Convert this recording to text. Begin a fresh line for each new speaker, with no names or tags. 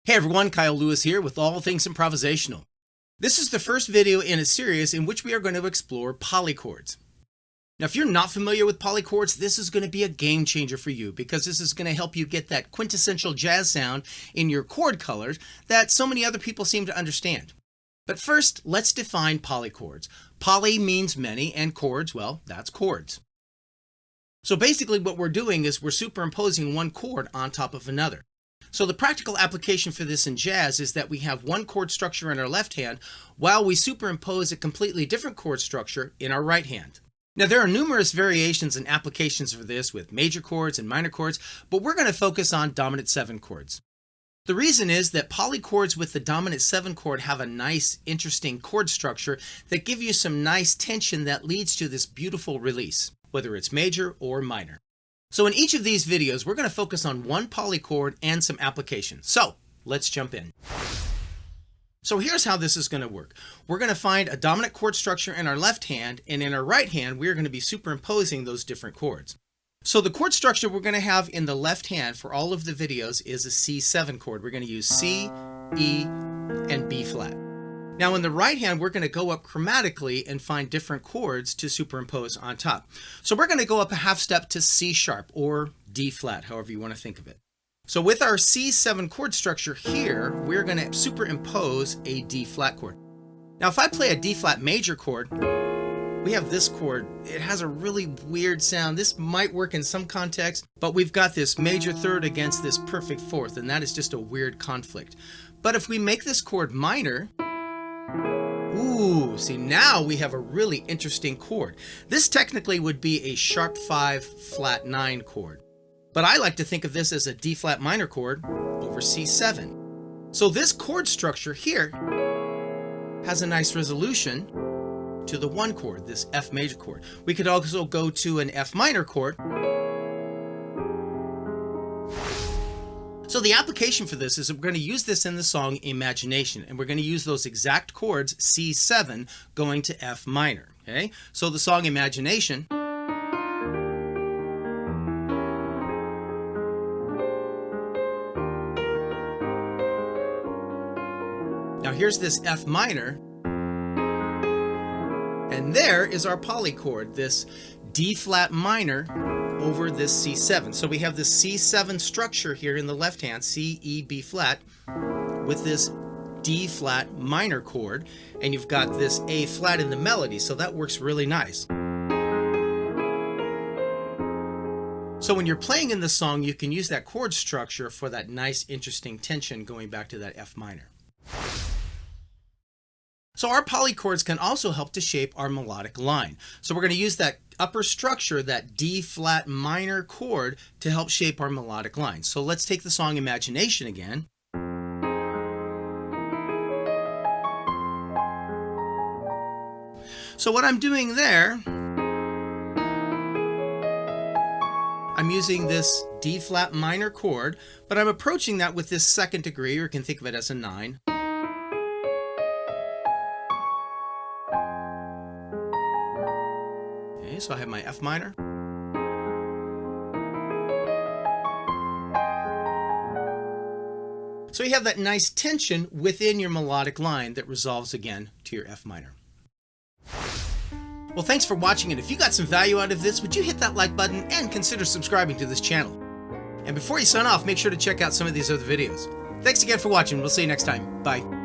Hey everyone, Kyle Lewis here with All Things Improvisational. This is the first video in a series in which we are going to explore polychords. Now if you're not familiar with polychords, this is going to be a game changer for you because this is going to help you get that quintessential jazz sound in your chord colors that so many other people seem to understand. But first, let's define polychords. Poly means many and chords, well, that's chords. So basically what we're doing is we're superimposing one chord on top of another. So the practical application for this in jazz is that we have one chord structure in our left hand while we superimpose a completely different chord structure in our right hand. Now there are numerous variations and applications for this with major chords and minor chords, but we're going to focus on dominant 7 chords. The reason is that polychords with the dominant 7 chord have a nice, interesting chord structure that give you some nice tension that leads to this beautiful release, whether it's major or minor. So in each of these videos, we're going to focus on one polychord and some applications. So let's jump in. So here's how this is going to work. We're going to find a dominant chord structure in our left hand, and in our right hand, we're going to be superimposing those different chords. So the chord structure we're going to have in the left hand for all of the videos is a C7 chord. We're going to use C, E, and B flat. Now in the right hand, we're going to go up chromatically and find different chords to superimpose on top. So we're going to go up a half step to C sharp or D flat, however you want to think of it. So with our C7 chord structure here, we're going to superimpose a D flat chord. Now if I play a D flat major chord, we have this chord. It has a really weird sound. This might work in some context, but we've got this major third against this perfect fourth, and that is just a weird conflict. But if we make this chord minor, ooh, see now we have a really interesting chord. This technically would be a sharp 5 flat 9 chord. But I like to think of this as a D flat minor chord over C7. So this chord structure here has a nice resolution to the 1 chord, this F major chord. We could also go to an F minor chord. So the application for this is we're going to use this in the song Imagination, and we're going to use those exact chords C7 going to F minor. Okay, so the song Imagination. Now here's this F minor, and there is our polychord, this D flat minor over this C7. So we have this C7 structure here in the left hand, C, E, B flat, with this D flat minor chord, and you've got this A flat in the melody, so that works really nice. So when you're playing in the song, you can use that chord structure for that nice, interesting tension going back to that F minor. So our polychords can also help to shape our melodic line. So we're going to use that upper structure, that D flat minor chord, to help shape our melodic line. So let's take the song Imagination again. So what I'm doing there, I'm using this D flat minor chord, but I'm approaching that with this second degree, or you can think of it as a 9. So I have my F minor. So you have that nice tension within your melodic line that resolves again to your F minor. Well, thanks for watching, and if you got some value out of this, would you hit that like button and consider subscribing to this channel? And before you sign off, make sure to check out some of these other videos. Thanks again for watching. We'll see you next time. Bye.